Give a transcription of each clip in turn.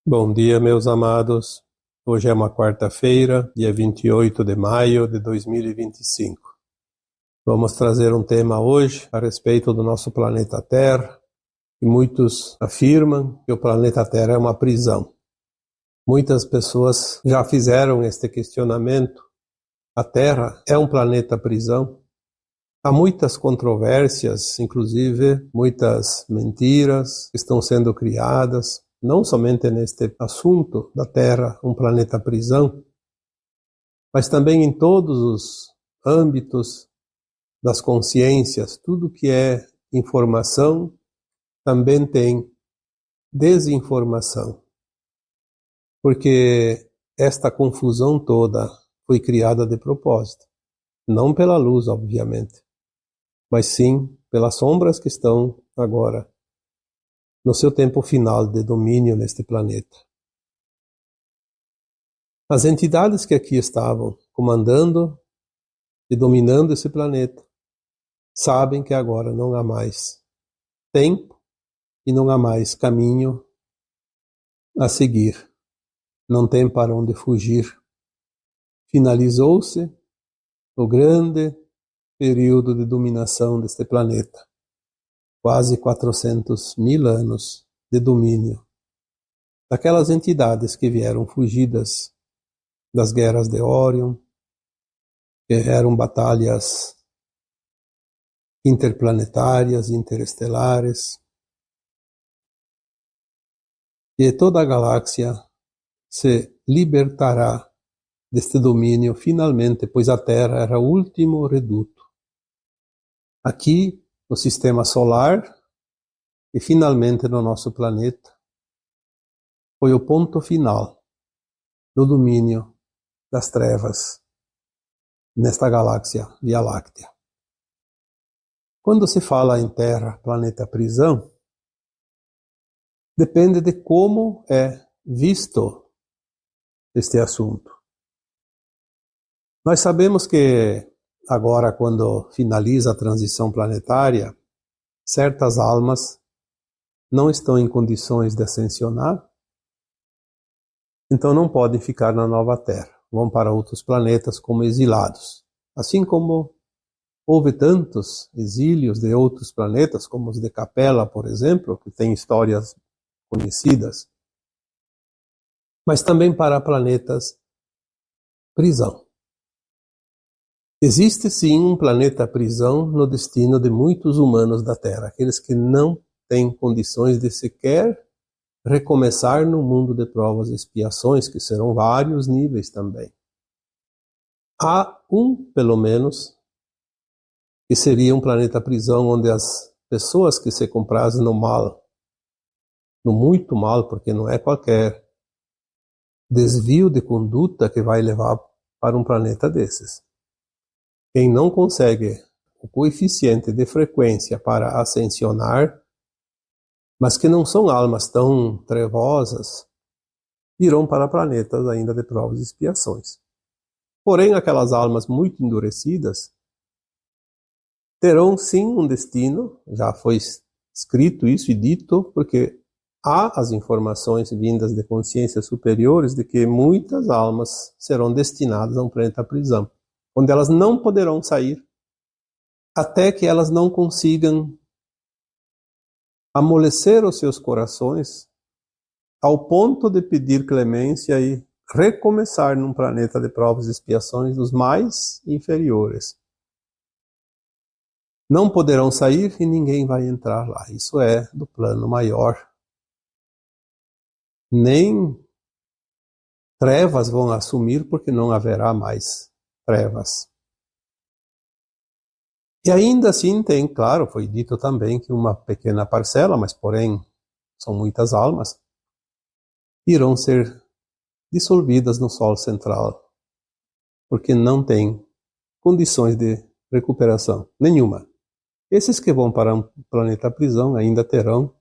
Bom dia, meus amados. Hoje é uma quarta-feira, dia 28 de maio de 2025. Vamos trazer um tema hoje a respeito do nosso planeta Terra, e muitos afirmam que o planeta Terra é uma prisão. Muitas pessoas já fizeram este questionamento. A Terra é um planeta prisão? Há muitas controvérsias, inclusive muitas mentiras que estão sendo criadas, não somente neste assunto da Terra, um planeta prisão, mas também em todos os âmbitos das consciências. Tudo que é informação também tem desinformação, porque esta confusão toda foi criada de propósito, não pela luz, obviamente, mas sim pelas sombras que estão agora no seu tempo final de domínio neste planeta. As entidades que aqui estavam comandando e dominando esse planeta sabem que agora não há mais tempo e não há mais caminho a seguir. Não tem para onde fugir. Finalizou-se o grande período de dominação deste planeta. Quase 400.000 anos de domínio daquelas entidades que vieram fugidas das guerras de Órion, que eram batalhas interplanetárias, interestelares, e toda a galáxia se libertará deste domínio finalmente, pois a Terra era o último reduto. Aqui, no sistema solar, e finalmente no nosso planeta, foi o ponto final do domínio das trevas nesta galáxia Via Láctea. Quando se fala em Terra, planeta prisão, depende de como é visto este assunto. Nós sabemos que agora, quando finaliza a transição planetária, certas almas não estão em condições de ascensionar, então não podem ficar na nova Terra, vão para outros planetas como exilados. Assim como houve tantos exílios de outros planetas, como os de Capella, por exemplo, que têm histórias conhecidas, mas também para planetas prisão. Existe sim um planeta prisão no destino de muitos humanos da Terra, aqueles que não têm condições de sequer recomeçar no mundo de provas e expiações, que serão vários níveis também. Há pelo menos, que seria um planeta prisão onde as pessoas que se comprazem no mal, no muito mal, porque não é qualquer desvio de conduta que vai levar para um planeta desses. Quem não consegue o coeficiente de frequência para ascensionar, mas que não são almas tão trevosas, irão para planetas ainda de provas e expiações. Porém, aquelas almas muito endurecidas terão sim um destino, já foi escrito isso e dito, porque há as informações vindas de consciências superiores de que muitas almas serão destinadas a um planeta prisão, onde elas não poderão sair até que elas não consigam amolecer os seus corações ao ponto de pedir clemência e recomeçar num planeta de provas e expiações dos mais inferiores. Não poderão sair e ninguém vai entrar lá. Isso é do plano maior. Nem trevas vão assumir, porque não haverá mais trevas. E ainda assim tem, claro, foi dito também que uma pequena parcela, mas porém são muitas almas, irão ser dissolvidas no Sol central, porque não tem condições de recuperação nenhuma. Esses que vão para um planeta prisão ainda terão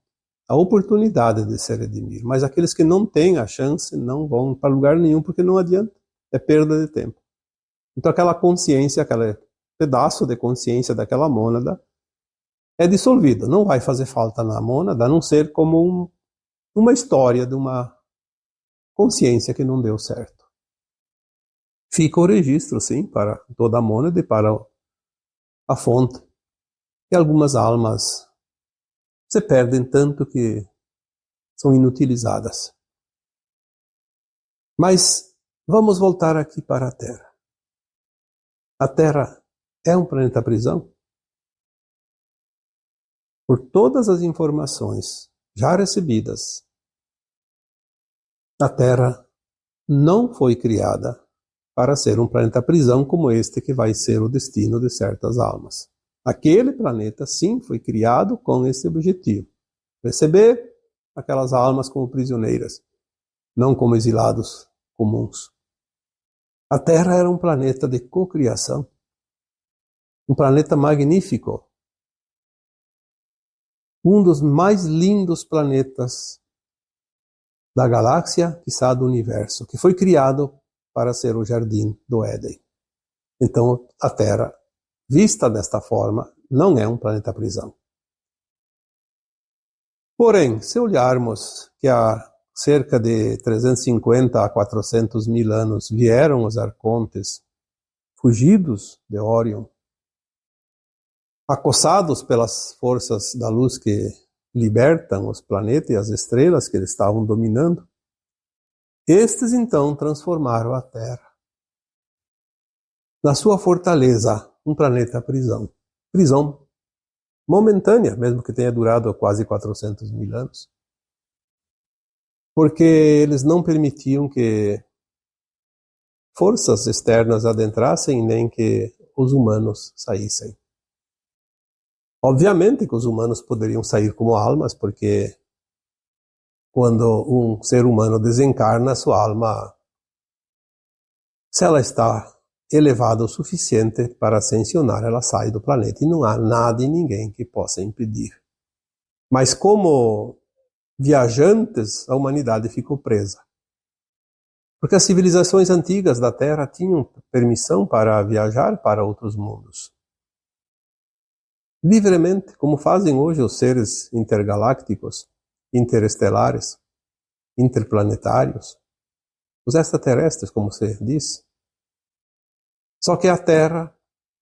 a oportunidade de se redimir, mas aqueles que não têm a chance não vão para lugar nenhum, porque não adianta, é perda de tempo. Então aquela consciência, aquele pedaço de consciência daquela mônada é dissolvido, não vai fazer falta na mônada, a não ser como uma história de uma consciência que não deu certo. Fica o registro, sim, para toda a mônada e para a fonte. E algumas almas se perdem tanto que são inutilizadas. Mas vamos voltar aqui para a Terra. A Terra é um planeta prisão? Por todas as informações já recebidas, a Terra não foi criada para ser um planeta prisão como este que vai ser o destino de certas almas. Aquele planeta, sim, foi criado com esse objetivo: receber aquelas almas como prisioneiras, não como exilados comuns. A Terra era um planeta de cocriação, um planeta magnífico, um dos mais lindos planetas da galáxia, quiçá do universo, que foi criado para ser o jardim do Éden. Então, a Terra, vista desta forma, não é um planeta prisão. Porém, se olharmos que há cerca de 350 a 400 mil anos vieram os arcontes, fugidos de Órion, acossados pelas forças da luz que libertam os planetas e as estrelas que eles estavam dominando, estes então transformaram a Terra na sua fortaleza, um planeta prisão. Prisão momentânea, mesmo que tenha durado quase 400 mil anos. Porque eles não permitiam que forças externas adentrassem, nem que os humanos saíssem. Obviamente que os humanos poderiam sair como almas, porque quando um ser humano desencarna, sua alma, se ela está elevada o suficiente para ascensionar, ela sai do planeta e não há nada e ninguém que possa impedir. Mas como viajantes, a humanidade ficou presa. Porque as civilizações antigas da Terra tinham permissão para viajar para outros mundos. Livremente, como fazem hoje os seres intergalácticos, interestelares, interplanetários, os extraterrestres, como se diz. Só que a Terra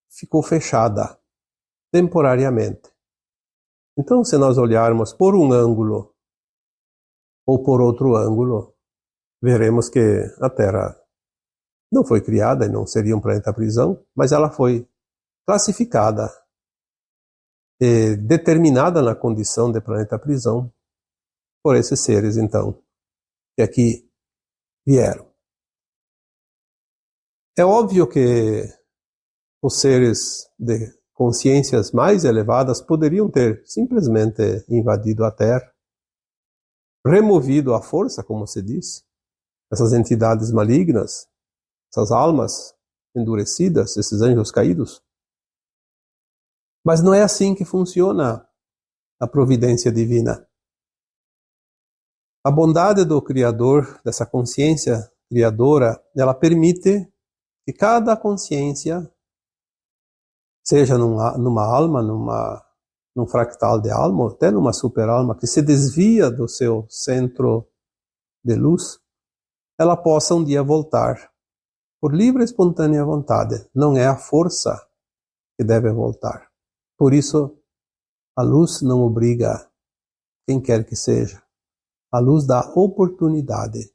ficou fechada, temporariamente. Então, se nós olharmos por um ângulo ou por outro ângulo, veremos que a Terra não foi criada e não seria um planeta prisão, mas ela foi classificada e determinada na condição de planeta prisão por esses seres, então, que aqui vieram. É óbvio que os seres de consciências mais elevadas poderiam ter simplesmente invadido a Terra, removido à força, como se diz, essas entidades malignas, essas almas endurecidas, esses anjos caídos. Mas não é assim que funciona a providência divina. A bondade do Criador, dessa consciência criadora, ela permite que cada consciência, seja numa alma, num fractal de alma, ou até numa superalma, que se desvia do seu centro de luz, ela possa um dia voltar por livre e espontânea vontade. Não é a força que deve voltar. Por isso, a luz não obriga quem quer que seja. A luz dá oportunidade.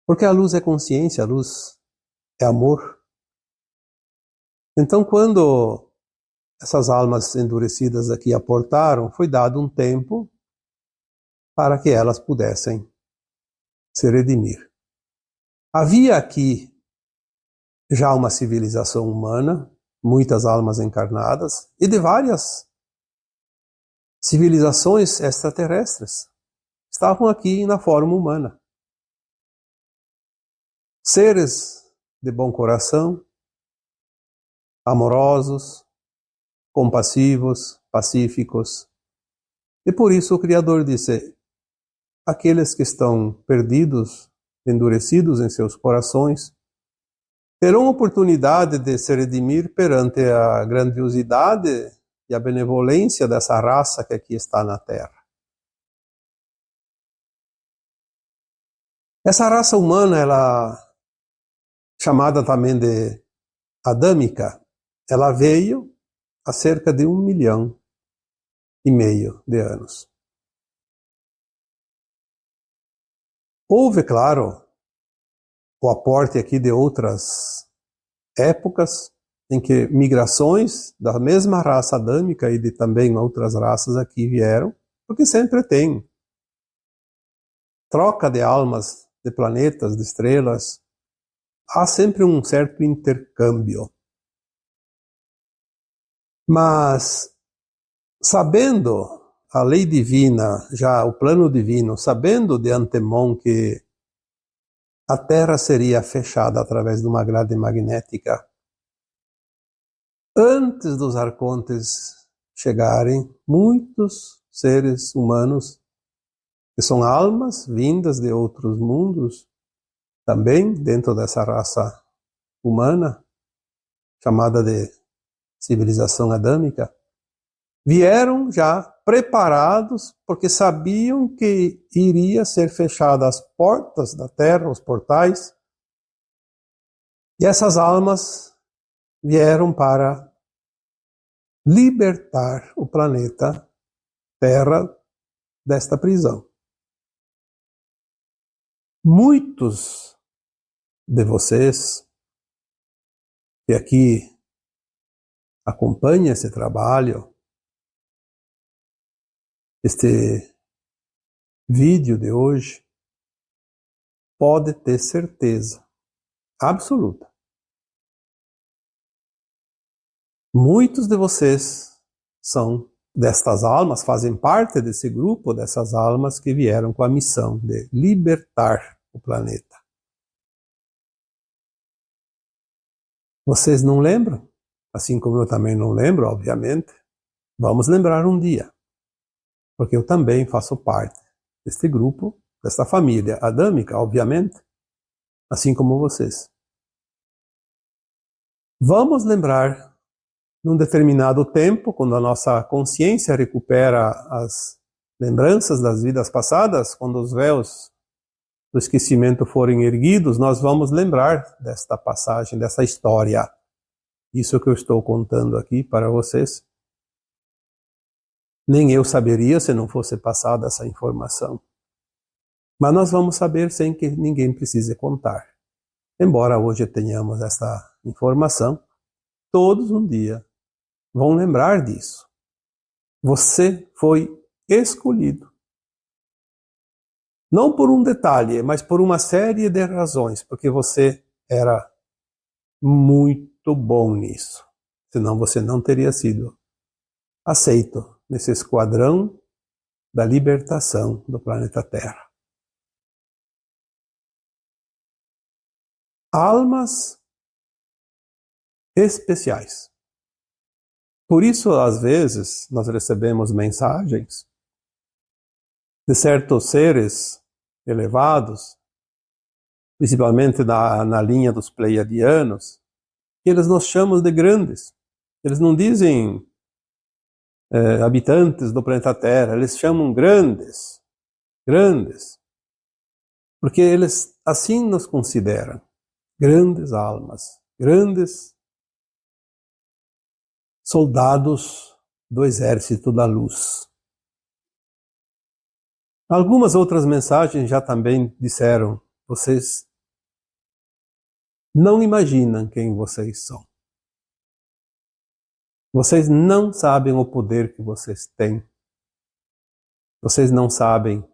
Porque a luz é consciência, a luz é amor. Então, quando essas almas endurecidas aqui aportaram, foi dado um tempo para que elas pudessem se redimir. Havia aqui já uma civilização humana, muitas almas encarnadas, e de várias civilizações extraterrestres estavam aqui na forma humana. Seres de bom coração, amorosos, compassivos, pacíficos. E por isso o Criador disse: aqueles que estão perdidos, endurecidos em seus corações, terão oportunidade de se redimir perante a grandiosidade e a benevolência dessa raça que aqui está na Terra. Essa raça humana, ela chamada também de adâmica, ela veio há cerca de 1,5 milhão de anos. Houve, claro, o aporte aqui de outras épocas em que migrações da mesma raça adâmica e de também outras raças aqui vieram, porque sempre tem troca de almas, de planetas, de estrelas, há sempre um certo intercâmbio. Mas, sabendo a lei divina, já o plano divino, sabendo de antemão que a Terra seria fechada através de uma grade magnética, antes dos arcontes chegarem, muitos seres humanos, que são almas vindas de outros mundos, também dentro dessa raça humana, chamada de civilização adâmica, vieram já preparados porque sabiam que iria ser fechadas as portas da Terra, os portais, e essas almas vieram para libertar o planeta Terra desta prisão. Muitos de vocês que aqui acompanham esse trabalho, este vídeo de hoje, pode ter certeza absoluta. Muitos de vocês são destas almas, fazem parte desse grupo dessas almas que vieram com a missão de libertar o planeta. Vocês não lembram? Assim como eu também não lembro, obviamente. Vamos lembrar um dia. Porque eu também faço parte deste grupo, desta família adâmica, obviamente, assim como vocês. Vamos lembrar num determinado tempo, quando a nossa consciência recupera as lembranças das vidas passadas, quando os véus do esquecimento forem erguidos, nós vamos lembrar desta passagem, dessa história. Isso que eu estou contando aqui para vocês. Nem eu saberia se não fosse passada essa informação. Mas nós vamos saber sem que ninguém precise contar. Embora hoje tenhamos essa informação, todos um dia vão lembrar disso. Você foi escolhido. Não por um detalhe, mas por uma série de razões, porque você era muito bom nisso. Senão você não teria sido aceito nesse esquadrão da libertação do planeta Terra. Almas especiais. Por isso, às vezes, nós recebemos mensagens de certos seres elevados, principalmente na linha dos pleiadianos, que eles nos chamam de grandes. Eles não dizem habitantes do planeta Terra, eles chamam grandes, grandes, porque eles assim nos consideram, grandes almas, grandes soldados do exército da luz. Algumas outras mensagens já também disseram, vocês não imaginam quem vocês são. Vocês não sabem o poder que vocês têm. Vocês não sabem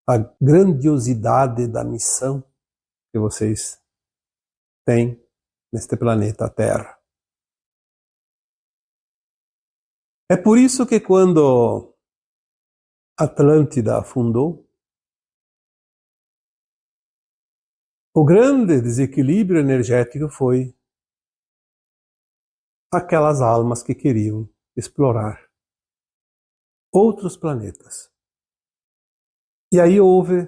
a grandiosidade da missão que vocês têm neste planeta Terra. É por isso que quando Atlântida afundou, o grande desequilíbrio energético foi aquelas almas que queriam explorar outros planetas. E aí houve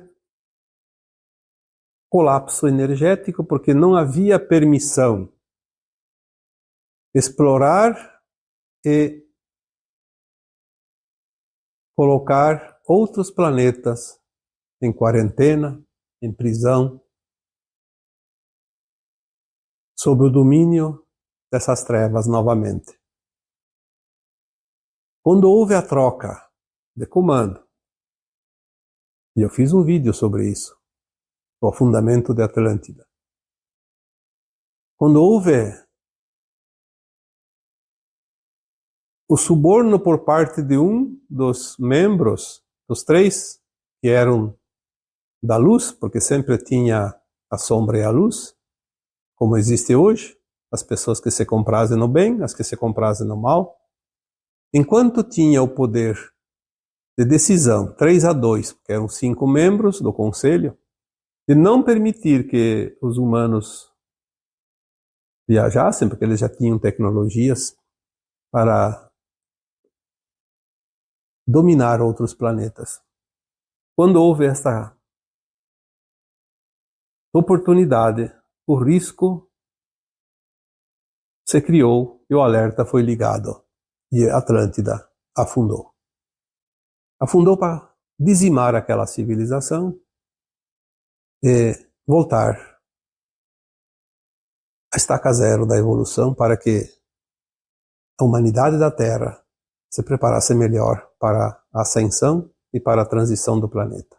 colapso energético porque não havia permissão de explorar e colocar outros planetas em quarentena, em prisão, sob o domínio dessas trevas novamente. Quando houve a troca de comando, e eu fiz um vídeo sobre isso, o afundamento de Atlântida. Quando houve o suborno por parte de um dos membros, dos 3, que eram da luz, porque sempre tinha a sombra e a luz, como existe hoje, as pessoas que se comprazem no bem, as que se comprazem no mal. Enquanto tinha o poder de decisão, 3-2, que eram 5 membros do conselho, de não permitir que os humanos viajassem, porque eles já tinham tecnologias para dominar outros planetas. Quando houve esta oportunidade, o risco se criou e o alerta foi ligado. E Atlântida afundou. Afundou para dizimar aquela civilização e voltar à estaca zero da evolução para que a humanidade da Terra se preparasse melhor para a ascensão e para a transição do planeta.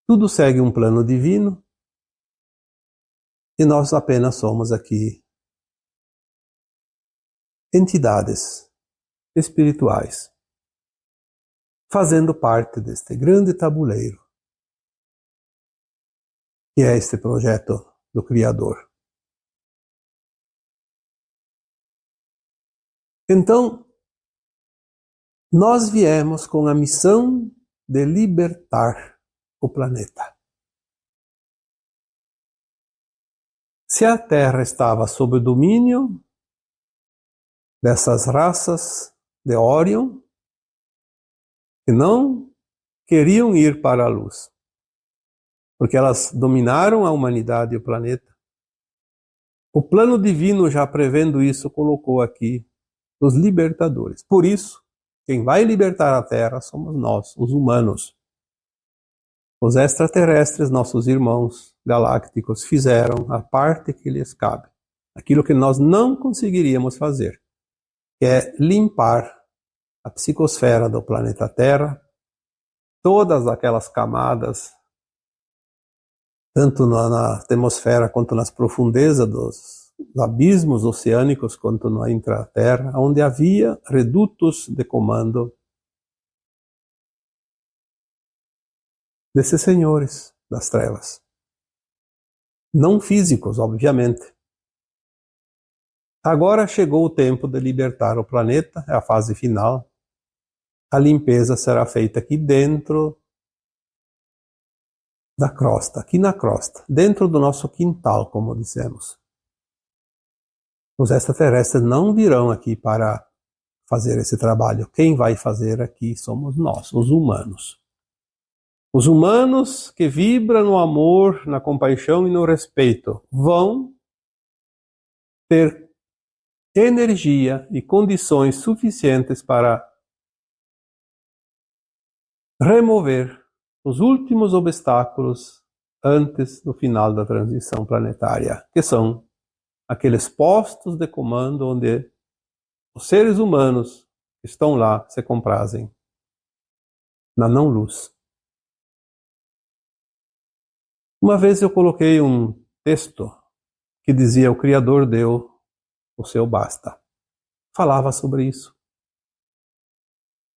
Tudo segue um plano divino e nós apenas somos aqui entidades espirituais fazendo parte deste grande tabuleiro que é este projeto do Criador. Então, nós viemos com a missão de libertar o planeta. Se a Terra estava sob o domínio dessas raças de Orion, que não queriam ir para a luz, porque elas dominaram a humanidade e o planeta, o plano divino, já prevendo isso, colocou aqui os libertadores. Por isso, quem vai libertar a Terra somos nós, os humanos. Os extraterrestres, nossos irmãos galácticos, fizeram a parte que lhes cabe. Aquilo que nós não conseguiríamos fazer, que é limpar a psicosfera do planeta Terra, todas aquelas camadas, tanto na atmosfera quanto nas profundezas dos abismos oceânicos, quanto na intraterra, onde havia redutos de comando desses senhores das trevas. Não físicos, obviamente. Agora chegou o tempo de libertar o planeta, é a fase final. A limpeza será feita aqui dentro da crosta, aqui na crosta, dentro do nosso quintal, como dissemos. Os extraterrestres não virão aqui para fazer esse trabalho. Quem vai fazer aqui somos nós, os humanos. Os humanos que vibram no amor, na compaixão e no respeito vão ter energia e condições suficientes para remover os últimos obstáculos antes do final da transição planetária, que são aqueles postos de comando onde os seres humanos que estão lá se comprazem na não-luz. Uma vez eu coloquei um texto que dizia: o Criador deu o seu basta. Falava sobre isso.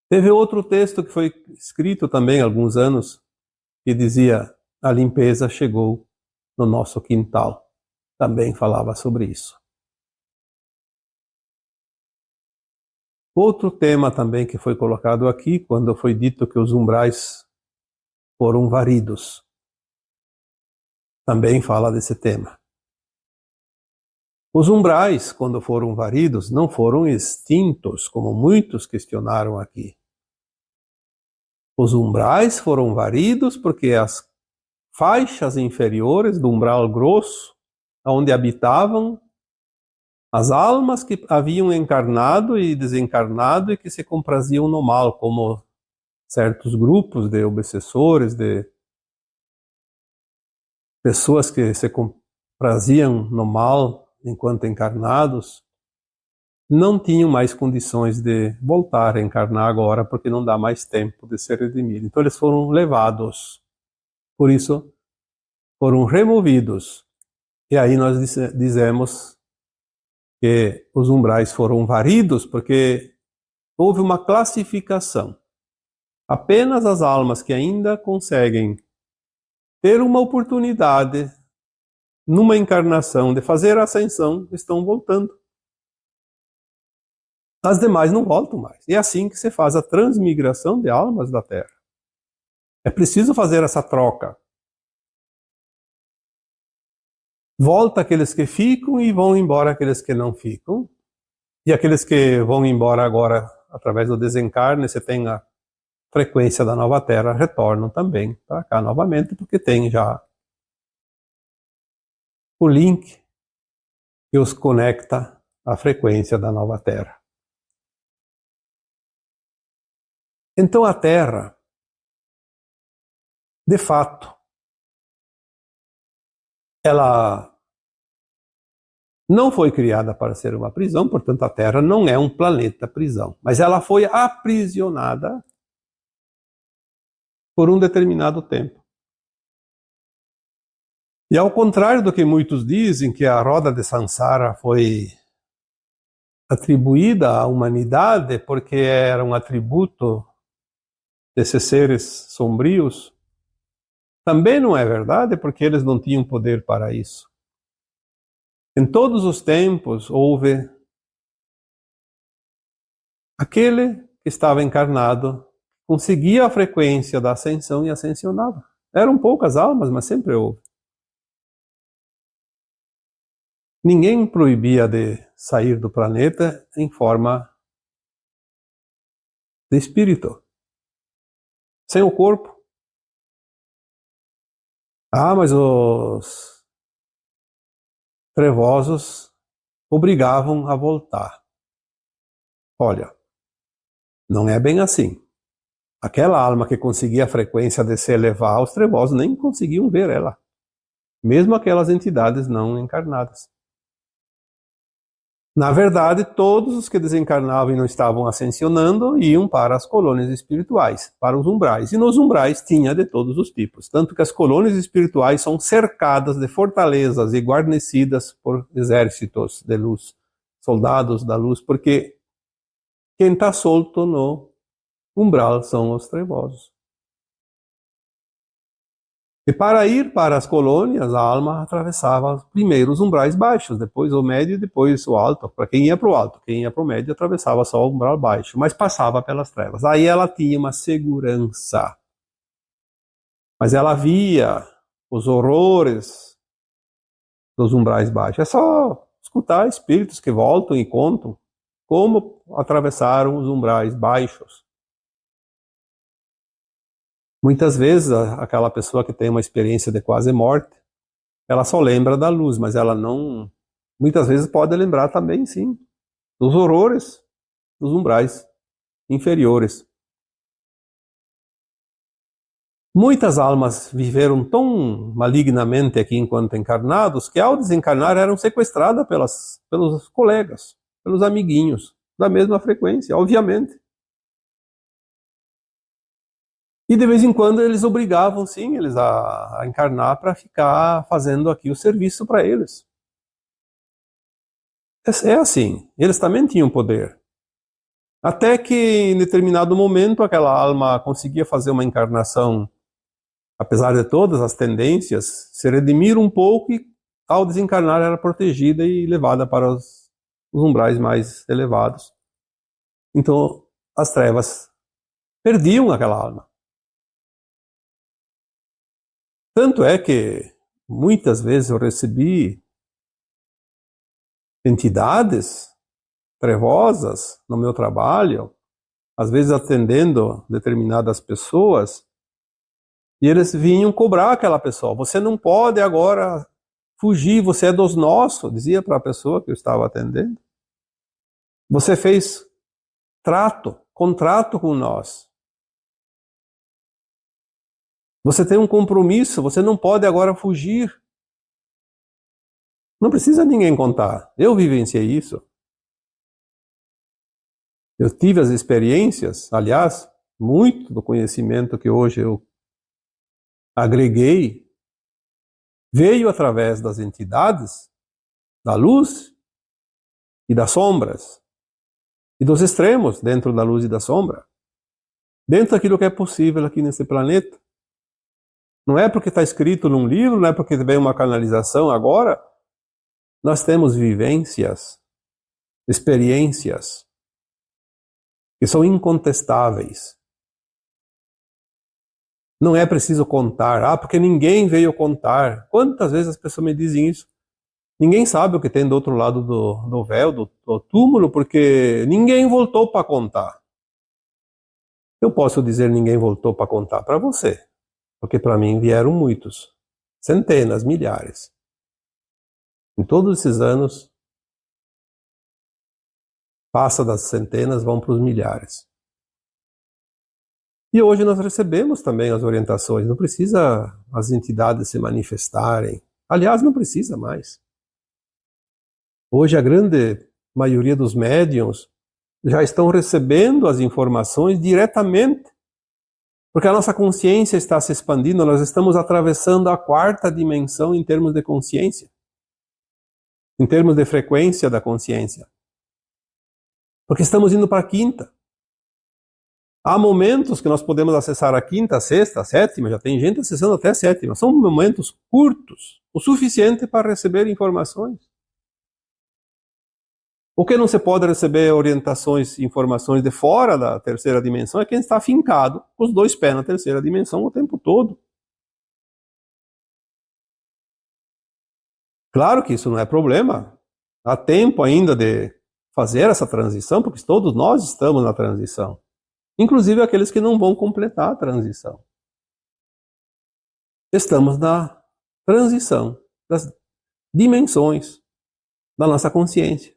Teve outro texto que foi escrito também há alguns anos, que dizia: a limpeza chegou no nosso quintal. Também falava sobre isso. Outro tema também que foi colocado aqui, quando foi dito que os umbrais foram varidos. Também fala desse tema. Os umbrais, quando foram varidos, não foram extintos, como muitos questionaram aqui. Os umbrais foram varidos porque as faixas inferiores do umbral grosso, onde habitavam as almas que haviam encarnado e desencarnado e que se compraziam no mal, como certos grupos de obsessores, de pessoas que se compraziam no mal enquanto encarnados, não tinham mais condições de voltar a encarnar agora, porque não dá mais tempo de ser redimido. Então eles foram levados, por isso foram removidos. E aí nós dizemos que os umbrais foram varidos, porque houve uma classificação. Apenas as almas que ainda conseguem ter uma oportunidade numa encarnação de fazer a ascensão estão voltando. As demais não voltam mais. E é assim que se faz a transmigração de almas da Terra. É preciso fazer essa troca. Volta aqueles que ficam e vão embora aqueles que não ficam. E aqueles que vão embora agora, através do desencarne, você tem a frequência da nova Terra, retornam também para cá novamente, porque tem já o link que os conecta à frequência da nova Terra. Então a Terra, de fato, ela não foi criada para ser uma prisão, portanto a Terra não é um planeta prisão, mas ela foi aprisionada por um determinado tempo. E ao contrário do que muitos dizem, que a roda de Sansara foi atribuída à humanidade porque era um atributo desses seres sombrios, também não é verdade, porque eles não tinham poder para isso. Em todos os tempos houve aquele que estava encarnado, conseguia a frequência da ascensão e ascensionava. Eram poucas almas, mas sempre houve. Ninguém proibia de sair do planeta em forma de espírito, sem o corpo. Ah, mas os trevosos obrigavam a voltar. Olha, não é bem assim. Aquela alma que conseguia a frequência de se elevar, os trevosos nem conseguiam ver ela. Mesmo aquelas entidades não encarnadas. Na verdade, todos os que desencarnavam e não estavam ascensionando iam para as colônias espirituais, para os umbrais. E nos umbrais tinha de todos os tipos. Tanto que as colônias espirituais são cercadas de fortalezas e guarnecidas por exércitos de luz, soldados da luz, porque quem está solto no umbral são os trevosos. E para ir para as colônias, a alma atravessava primeiro os umbrais baixos, depois o médio e depois o alto. Para quem ia para o alto, quem ia para o médio atravessava só o umbral baixo, mas passava pelas trevas. Aí ela tinha uma segurança. Mas ela via os horrores dos umbrais baixos. É só escutar espíritos que voltam e contam como atravessaram os umbrais baixos. Muitas vezes, aquela pessoa que tem uma experiência de quase morte, ela só lembra da luz, mas ela não... Muitas vezes pode lembrar também, sim, dos horrores dos umbrais inferiores. Muitas almas viveram tão malignamente aqui enquanto encarnados, que ao desencarnar eram sequestradas pelos colegas, pelos amiguinhos, da mesma frequência, obviamente. E de vez em quando eles obrigavam, sim, eles a encarnar para ficar fazendo aqui o serviço para eles. É assim, eles também tinham poder. Até que em determinado momento aquela alma conseguia fazer uma encarnação, apesar de todas as tendências, se redimir um pouco e ao desencarnar era protegida e levada para os umbrais mais elevados. Então as trevas perdiam aquela alma. Tanto é que muitas vezes eu recebi entidades trevosas no meu trabalho, às vezes atendendo determinadas pessoas, e eles vinham cobrar aquela pessoa. Você não pode agora fugir, você é dos nossos, dizia para a pessoa que eu estava atendendo. Você fez contrato com nós. Você tem um compromisso, você não pode agora fugir. Não precisa ninguém contar. Eu vivenciei isso. Eu tive as experiências, aliás, muito do conhecimento que hoje eu agreguei veio através das entidades, da luz e das sombras, e dos extremos dentro da luz e da sombra, dentro daquilo que é possível aqui nesse planeta. Não é porque está escrito num livro, não é porque vem uma canalização agora. Nós temos vivências, experiências que são incontestáveis. Não é preciso contar, porque ninguém veio contar. Quantas vezes as pessoas me dizem isso? Ninguém sabe o que tem do outro lado do véu, do túmulo, porque ninguém voltou para contar. Eu posso dizer ninguém voltou para contar para você, porque para mim vieram muitos, centenas, milhares. Em todos esses anos, passa das centenas, vão para os milhares. E hoje nós recebemos também as orientações, não precisa as entidades se manifestarem. Aliás, não precisa mais. Hoje a grande maioria dos médiuns já estão recebendo as informações diretamente, porque a nossa consciência está se expandindo, nós estamos atravessando a quarta dimensão em termos de consciência, em termos de frequência da consciência. Porque estamos indo para a quinta. Há momentos que nós podemos acessar a quinta, a sexta, a sétima, já tem gente acessando até a sétima. São momentos curtos, o suficiente para receber informações. O que não se pode receber orientações, informações de fora da terceira dimensão é quem está fincado com os dois pés na terceira dimensão o tempo todo. Claro que isso não é problema. Há tempo ainda de fazer essa transição, porque todos nós estamos na transição. Inclusive aqueles que não vão completar a transição. Estamos na transição das dimensões da nossa consciência.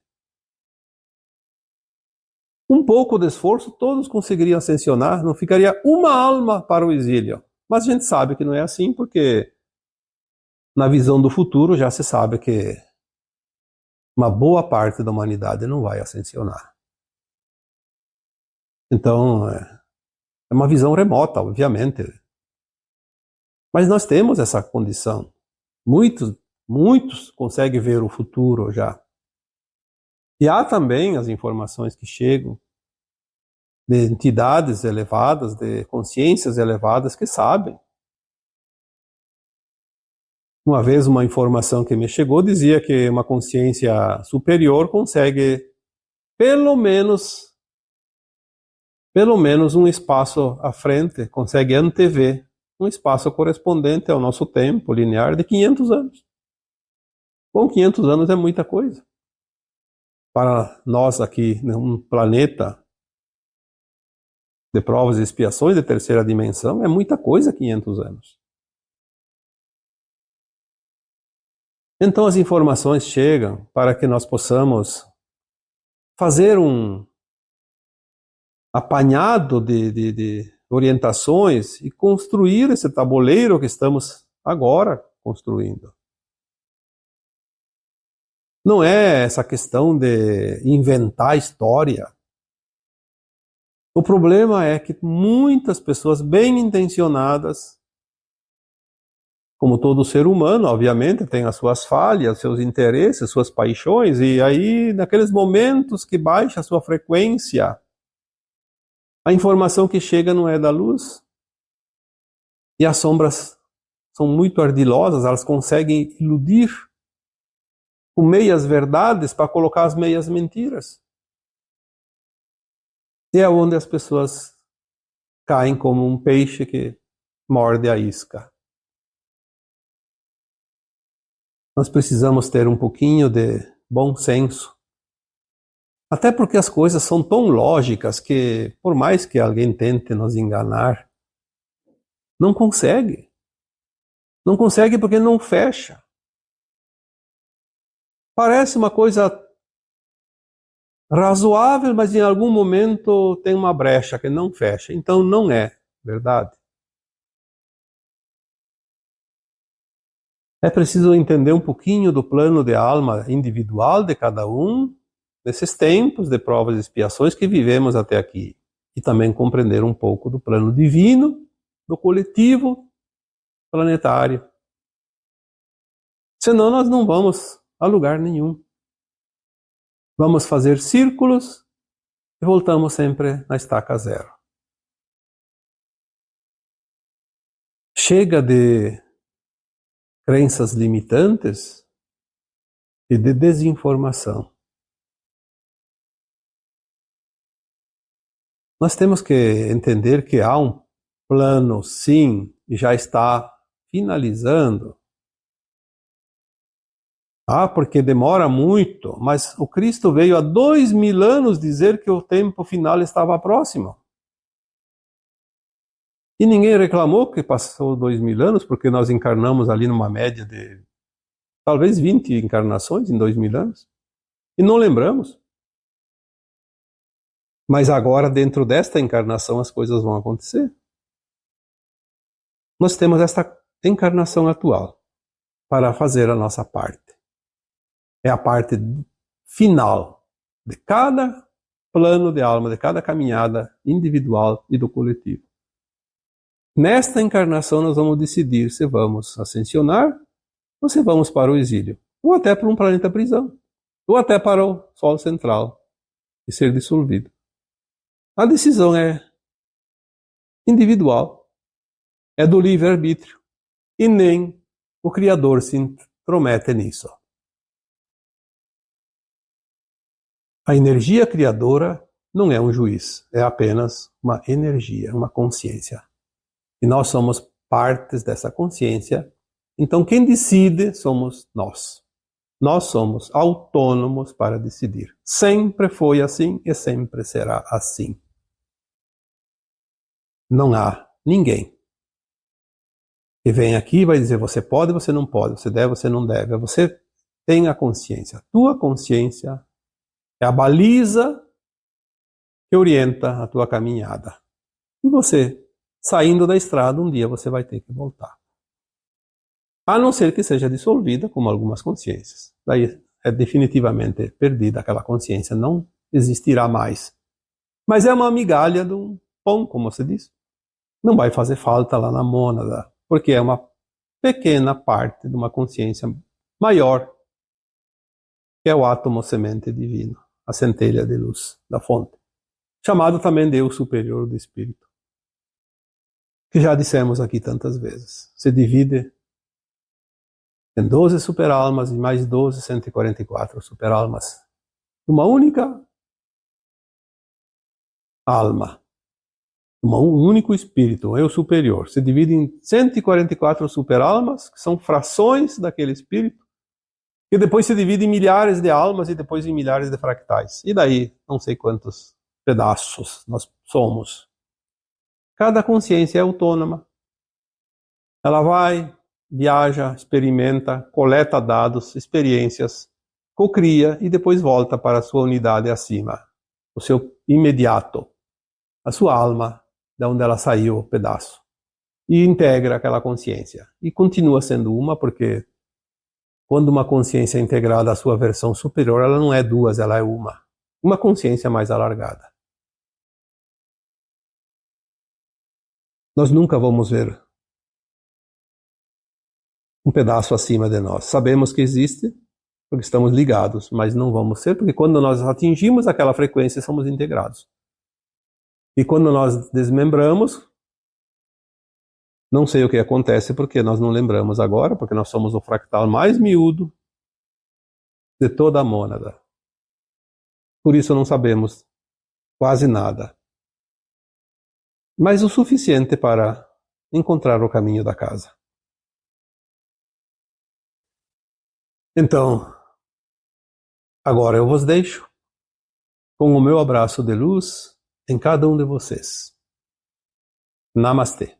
Um pouco de esforço, todos conseguiriam ascensionar, não ficaria uma alma para o exílio. Mas a gente sabe que não é assim, porque na visão do futuro já se sabe que uma boa parte da humanidade não vai ascensionar. Então, é uma visão remota, obviamente. Mas nós temos essa condição. Muitos conseguem ver o futuro já. E há também as informações que chegam de entidades elevadas, de consciências elevadas que sabem. Uma vez uma informação que me chegou dizia que uma consciência superior consegue pelo menos um espaço à frente, consegue antever um espaço correspondente ao nosso tempo linear de 500 anos. Bom, 500 anos é muita coisa. Para nós aqui, num planeta de provas e expiações de terceira dimensão, é muita coisa 500 anos. Então as informações chegam para que nós possamos fazer um apanhado de orientações e construir esse tabuleiro que estamos agora construindo. Não é essa questão de inventar história. O problema é que muitas pessoas bem intencionadas, como todo ser humano, obviamente, tem as suas falhas, seus interesses, suas paixões, e aí, naqueles momentos que baixa a sua frequência, a informação que chega não é da luz. E as sombras são muito ardilosas, elas conseguem iludir com meias verdades para colocar as meias mentiras. E é onde as pessoas caem como um peixe que morde a isca. Nós precisamos ter um pouquinho de bom senso. Até porque as coisas são tão lógicas que, por mais que alguém tente nos enganar, não consegue. Não consegue porque não fecha. Parece uma coisa razoável, mas em algum momento tem uma brecha que não fecha. Então não é verdade. É preciso entender um pouquinho do plano de alma individual de cada um, nesses tempos de provas e expiações que vivemos até aqui. E também compreender um pouco do plano divino, do coletivo planetário. Senão nós não vamos a lugar nenhum. Vamos fazer círculos e voltamos sempre na estaca zero. Chega de crenças limitantes e de desinformação. Nós temos que entender que há um plano, sim, e já está finalizando. Porque demora muito, mas o Cristo veio há 2000 anos dizer que o tempo final estava próximo. E ninguém reclamou que passou 2000 anos, porque nós encarnamos ali numa média de talvez 20 encarnações em 2000 anos. E não lembramos. Mas agora, dentro desta encarnação, as coisas vão acontecer. Nós temos esta encarnação atual para fazer a nossa parte. É a parte final de cada plano de alma, de cada caminhada individual e do coletivo. Nesta encarnação nós vamos decidir se vamos ascensionar ou se vamos para o exílio, ou até para um planeta prisão, ou até para o Sol central e ser dissolvido. A decisão é individual, é do livre-arbítrio, e nem o Criador se intromete nisso. A energia criadora não é um juiz, é apenas uma energia, uma consciência. E nós somos partes dessa consciência, então quem decide somos nós. Nós somos autônomos para decidir. Sempre foi assim e sempre será assim. Não há ninguém que vem aqui e vai dizer você pode, você não pode, você deve, você não deve. Você tem a consciência. Tua consciência é a baliza que orienta a tua caminhada. E você, saindo da estrada, um dia você vai ter que voltar. A não ser que seja dissolvida, como algumas consciências. Daí é definitivamente perdida aquela consciência, não existirá mais. Mas é uma migalha de um pão, como se diz. Não vai fazer falta lá na mônada, porque é uma pequena parte de uma consciência maior, que é o átomo semente divino, a centelha de luz da fonte, chamado também Deus superior do Espírito, que já dissemos aqui tantas vezes. Se divide em 12 superalmas e mais 12, 144 superalmas, uma única alma. Um único espírito, um eu superior, se divide em 144 superalmas, que são frações daquele espírito, que depois se divide em milhares de almas e depois em milhares de fractais. E daí, não sei quantos pedaços nós somos. Cada consciência é autônoma. Ela vai, viaja, experimenta, coleta dados, experiências, cocria e depois volta para a sua unidade acima, o seu imediato, a sua alma, de onde ela saiu, o pedaço, e integra aquela consciência. E continua sendo uma, porque quando uma consciência é integrada à sua versão superior, ela não é duas, ela é uma. Uma consciência mais alargada. Nós nunca vamos ver um pedaço acima de nós. Sabemos que existe, porque estamos ligados, mas não vamos ser, porque quando nós atingimos aquela frequência, somos integrados. E quando nós desmembramos, não sei o que acontece, porque nós não lembramos agora, porque nós somos o fractal mais miúdo de toda a mônada. Por isso não sabemos quase nada. Mas o suficiente para encontrar o caminho da casa. Então, agora eu vos deixo com o meu abraço de luz em cada um de vocês. Namastê.